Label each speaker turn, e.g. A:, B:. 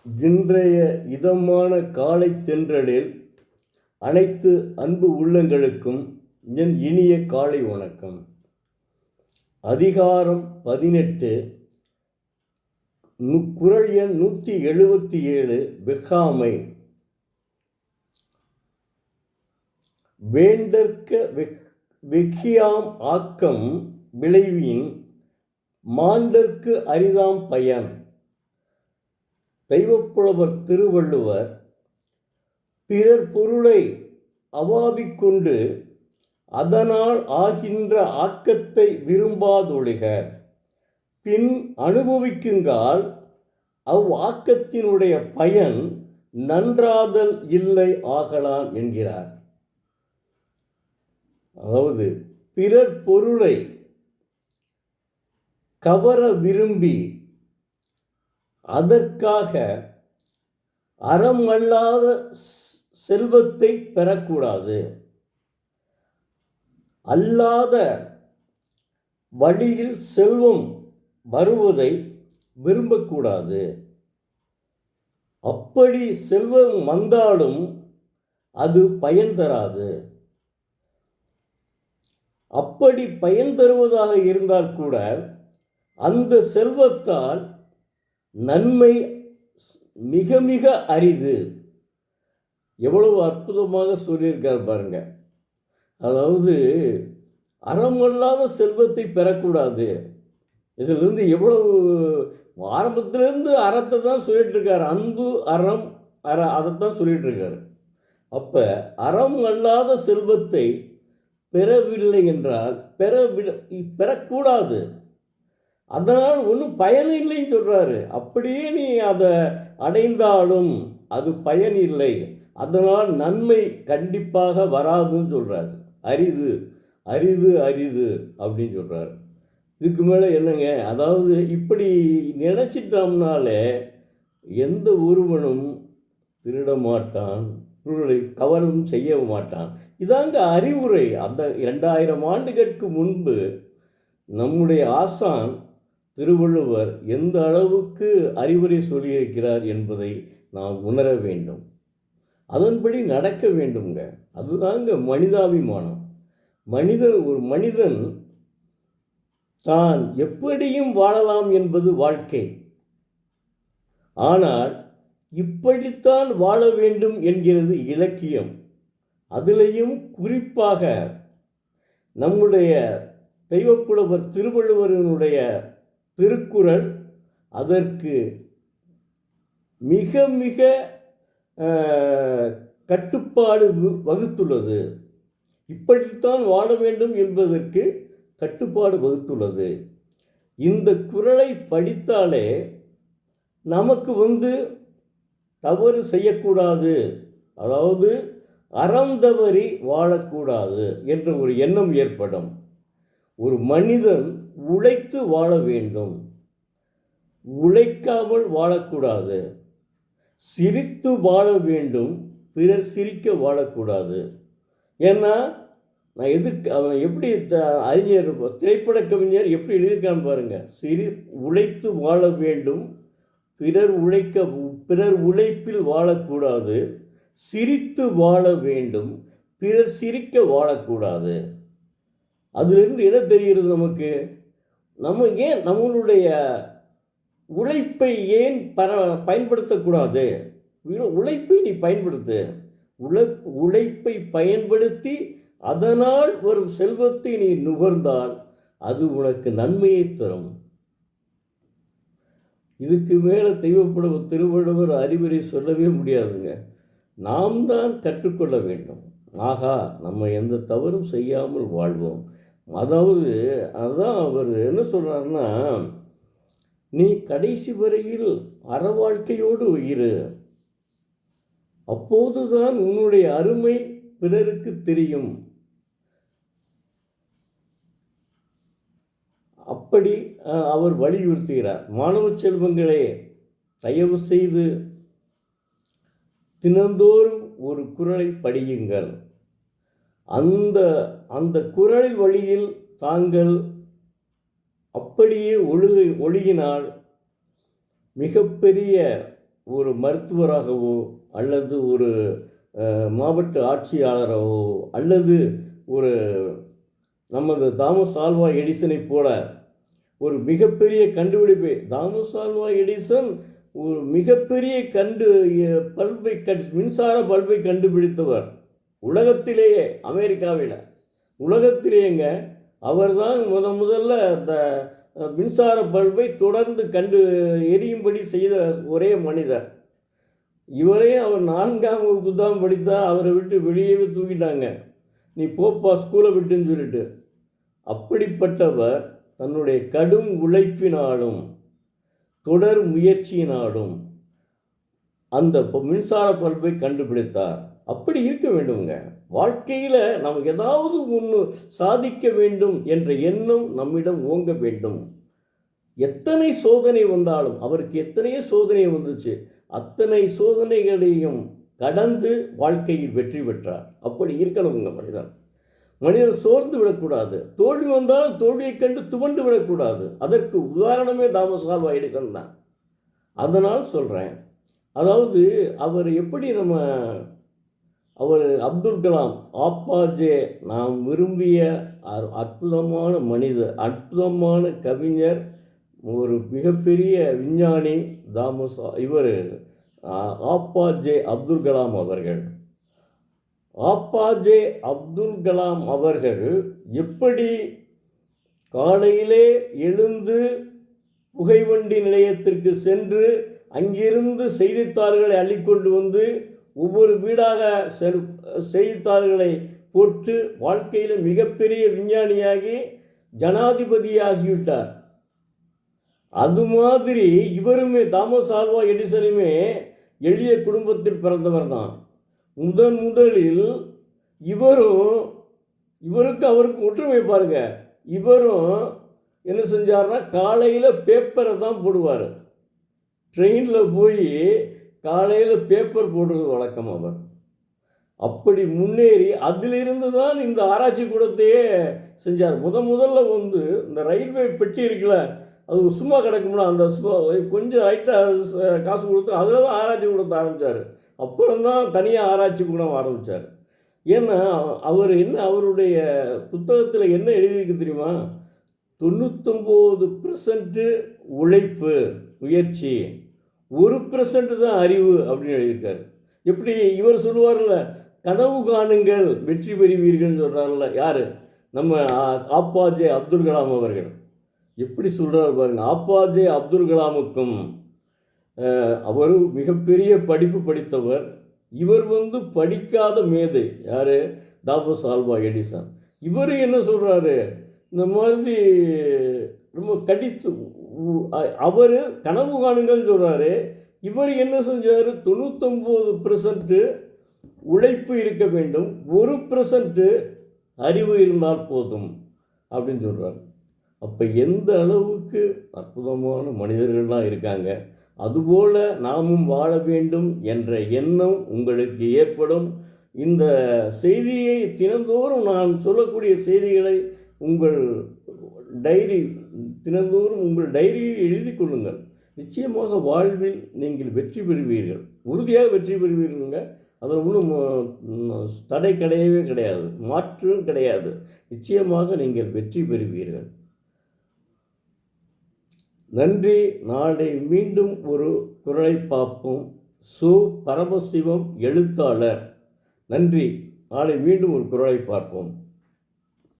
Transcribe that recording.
A: இன்றைய இதமான காலை தென்றலில் அனைத்து அன்பு உள்ளங்களுக்கும் என் இனிய காலை வணக்கம். அதிகாரம் 18, குறள் எண் 177, வெஃகாமை. வேண்டற்க வெஃகியாம் ஆக்கம் விளைவின் மாண்டற்கு அரிதாம் பயன். தெய்வப்புலவர் திருவள்ளுவர் பிறர் பொருளை அவாவிக்கொண்டு அதனால் ஆகின்ற ஆக்கத்தை விரும்பாதொழிக, பின் அனுபவிக்குங்கால் ஆக்கத்தினுடைய பயன் நன்றாதல் இல்லை ஆகலான் என்கிறார். அதாவது பிறர் பொருளை கவர விரும்பி அதற்காக அறம் அல்லாத செல்வத்தை பெறக்கூடாது, அல்லாத வழியில் செல்வம் வருவதை விரும்பக்கூடாது. அப்படி செல்வம் வந்தாலும் அது பயன் தராது. அப்படி பயன் தருவதாக இருந்தால் கூட அந்த செல்வத்தால் நன்மை மிக மிக அரிது. எவ்வளவு அற்புதமாக சொல்லியிருக்கார் பாருங்க. அதாவது அறமல்லாத செல்வத்தை பெறக்கூடாது. இதிலிருந்து எவ்வளவு ஆரம்பத்திலிருந்து அறத்தை தான் சொல்லிட்டு இருக்காரு. அன்பு அறம் அதைத்தான் சொல்லிட்டு இருக்காரு. அப்போ அறம் அல்லாத செல்வத்தை பெறவில்லை என்றால் பெறக்கூடாது. அதனால் ஒன்றும் பயன் இல்லைன்னு சொல்கிறாரு. அப்படியே நீ அதை அடைந்தாலும் அது பயன் இல்லை, அதனால் நன்மை கண்டிப்பாக வராதுன்னு சொல்கிறாரு. அரிது அரிது அரிது அப்படின்னு சொல்கிறாரு. இதுக்கு மேலே என்னங்க, அதாவது இப்படி நினச்சிட்டோம்னாலே எந்த ஒருவனும் திருட மாட்டான், பொருளை கவரும் செய்ய மாட்டான். இதாங்க அறிவுரை. அந்த 2000 ஆண்டுகளுக்கு முன்பு நம்முடைய ஆசான் திருவள்ளுவர் எந்த அளவுக்கு அறிவுரை சொல்லியிருக்கிறார் என்பதை நாம் உணர வேண்டும். அதன்படி நடக்க வேண்டுங்க. அதுதாங்க மனிதாபிமானம். ஒரு மனிதன் தான் எப்படியும் வாழலாம் என்பது வாழ்க்கை. ஆனால் இப்படித்தான் வாழ வேண்டும் என்கிறது இலக்கியம். அதிலேயும் குறிப்பாக நம்முடைய தெய்வப்புலவர் திருவள்ளுவரினுடைய திருக்குறள் அதற்கு மிக மிக கட்டுப்பாடு வகுத்துள்ளது. இப்படித்தான் வாழ வேண்டும் என்பதற்கு கட்டுப்பாடு வகுத்துள்ளது. இந்த குறளை படித்தாலே நமக்கு தவறு செய்யக்கூடாது, அதாவது அறம் தவறி வாழக்கூடாது என்ற ஒரு எண்ணம் ஏற்படும். ஒரு மனிதன் உழைத்து வாழ வேண்டும், உழைக்காமல் வாழக்கூடாது. சிரித்து வாழ வேண்டும், பிறர் சிரிக்க வாழக்கூடாது. ஏன்னா நான் அவன் எப்படி அறிஞர் திரைப்பட கவிஞர் எப்படி எழுதியிருக்கான்னு பாருங்கள். உழைத்து வாழ வேண்டும், பிறர் உழைப்பில் வாழக்கூடாது. சிரித்து வாழ வேண்டும், பிறர் சிரிக்க வாழக்கூடாது. அதிலிருந்து என்ன தெரிகிறது நமக்கு? நம்ம ஏன் நம்மளுடைய உழைப்பை ஏன் பயன்படுத்தக்கூடாது? உழைப்பை நீ பயன்படுத்து. உழைப்பை பயன்படுத்தி அதனால் வரும் செல்வத்தை நீ நுகர்ந்தால் அது உனக்கு நன்மையை தரும். இதுக்கு மேலே தெய்வப்புலவர் திருவள்ளுவர் அறிவுரை சொல்லவே முடியாதுங்க. நாம் தான் கற்றுக்கொள்ள வேண்டும். ஆகா, நம்ம எந்த தவறும் செய்யாமல் வாழ்வோம். அதாவது அதான் அவர் என்ன சொல்கிறாருன்னா, நீ கடைசி வரையில் அற வாழ்க்கையோடு இரு, அப்போதுதான் உன்னுடைய அருமை பிறருக்கு தெரியும். அப்படி அவர் வலியுறுத்துகிறார். மாணவ செல்வங்களே, தயவு செய்து தினந்தோறும் ஒரு குறளை படியுங்கள். அந்த குறள் வழியில் தாங்கள் அப்படியே ஒழுகினால் மிகப்பெரிய ஒரு மருத்துவராகவோ அல்லது ஒரு மாவட்ட ஆட்சியாளராகவோ அல்லது ஒரு நமது தாமஸ் ஆல்வா எடிசனை போல ஒரு மிகப்பெரிய கண்டுபிடிப்பை தாமஸ் ஆல்வா எடிசன் ஒரு மிகப்பெரிய பல்பை மின்சார பல்பை கண்டுபிடித்தவர். உலகத்திலேயே, அமெரிக்காவில் உலகத்திலேயேங்க அவர்தான் முதல்ல அந்த மின்சார பல்பை தொடர்ந்து எரியும்படி செய்த ஒரே மனிதர். இவரையும் அவர் 4ஆம் வகுப்பு தான் படித்தார். அவரை விட்டு வெளியவே தூக்கிட்டாங்க. நீ போப்பா ஸ்கூலை விட்டுன்னு சொல்லிட்டு. அப்படிப்பட்டவர் தன்னுடைய கடும் உழைப்பினாலும் தொடர் முயற்சியினாலும் அந்த மின்சார பல்பை கண்டுபிடித்தார். அப்படி இருக்க வேண்டுங்க. வாழ்க்கையில் நாம் ஏதாவது ஒன்று சாதிக்க வேண்டும் என்ற எண்ணம் நம்மிடம் ஓங்க வேண்டும். எத்தனை சோதனை வந்தாலும், அவருக்கு எத்தனையோ சோதனை வந்துச்சு, அத்தனை சோதனைகளையும் கடந்து வாழ்க்கையில் வெற்றி பெற்றார். அப்படி இருக்கணுங்க மனிதன் சோர்ந்து விடக்கூடாது. தோல்வி வந்தாலும் தோல்வியை கண்டு துவண்டு விடக்கூடாது. அதற்கு உதாரணமே தாமஸ் ஆல்வா எடிசன் தான். அதனால் சொல்கிறேன், அதாவது அவர் எப்படி அவர் அப்துல் கலாம் ஆப்பாஜே நாம் விரும்பிய அற்புதமான மனிதர், அற்புதமான கவிஞர், ஒரு மிகப்பெரிய விஞ்ஞானி இவர் ஆப்பாஜே அப்துல் கலாம் அவர்கள். ஆப்பாஜே அப்துல் கலாம் அவர்கள் எப்படி காலையிலே எழுந்து புகைவண்டி நிலையத்திற்கு சென்று அங்கிருந்து செய்தித்தாள்களை அள்ளிக்கொண்டு வந்து ஒவ்வொரு வீடாக செய்தித்தாள்களை போட்டு வாழ்க்கையில் மிகப்பெரிய விஞ்ஞானியாகி ஜனாதிபதியாகிவிட்டார். அது மாதிரி இவருமே தாமஸ் ஆல்வா எடிசனுமே எளிய குடும்பத்தில் பிறந்தவர் தான். முதலில் இவருக்கு அவருக்கு ஒற்றுமை பாருங்க. இவரும் என்ன செஞ்சார்னா காலையில் பேப்பரை தான் போடுவார். ட்ரெயினில் போய் காலையில் பேப்பர் போடுறது வழக்கம் அவர். அப்படி முன்னேறி அதிலிருந்து தான் இந்த ஆராய்ச்சி கூடத்தையே செஞ்சார். முதல்ல இந்த ரயில்வே பெட்டி இருக்குல்ல, அது சும்மா கிடக்கும்னா அந்த கொஞ்சம் ரைட்டாக காசு கொடுத்து அதில் தான் ஆராய்ச்சி கூடத்தை ஆரம்பித்தார். அப்புறம் தான் தனியாக ஆராய்ச்சி கூடம் ஆரம்பித்தார். ஏன்னா அவருடைய புத்தகத்தில் என்ன எழுதியிருக்கு தெரியுமா? 99% உழைப்பு முயற்சி, 1% தான் அறிவு அப்படின்னு எழுதியிருக்காரு. எப்படி இவர் சொல்லுவார்ல, கனவு காணுங்கள் வெற்றி பெறுவீர்கள்னு சொல்கிறார்ல, யார்? நம்ம ஆப்பாஜே அப்துல் கலாம் அவர்கள். எப்படி சொல்கிறார் பாருங்க. ஆப்பாஜே அப்துல் கலாமுக்கும் அவர் மிகப்பெரிய படிப்பு படித்தவர். இவர் படிக்காத மேதை. யார்? Thomas Alva Edison. இவர் என்ன சொல்கிறாரு, இந்த மாதிரி ரொம்ப அவர் கனவு காணுங்கள்னு சொல்கிறாரு. இவர் என்ன செஞ்சார்? 99% உழைப்பு இருக்க வேண்டும், 1% அறிவு இருந்தால் போதும் அப்படின்னு சொல்கிறார். அப்போ எந்த அளவுக்கு அற்புதமான மனிதர்கள்லாம் இருக்காங்க. அதுபோல் நாமும் வாழ வேண்டும் என்ற எண்ணம் உங்களுக்கு ஏற்படும். இந்த செய்தியை தினந்தோறும் நான் சொல்லக்கூடிய செய்திகளை தினந்தோறும் உங்கள் டைரியில் எழுதி கொள்ளுங்கள். நிச்சயமாக வாழ்வில் நீங்கள் வெற்றி பெறுவீர்கள், உறுதியாக வெற்றி பெறுவீர்களுங்க. அதில் ஒன்றும் தடை கிடையாது, மாற்றும் கிடையாது. நிச்சயமாக நீங்கள் வெற்றி பெறுவீர்கள். நன்றி. நாளை மீண்டும் ஒரு குரலை பார்ப்போம். பரமசிவம் எழுத்தாளர். நன்றி. நாளை மீண்டும் ஒரு குரலை பார்ப்போம்.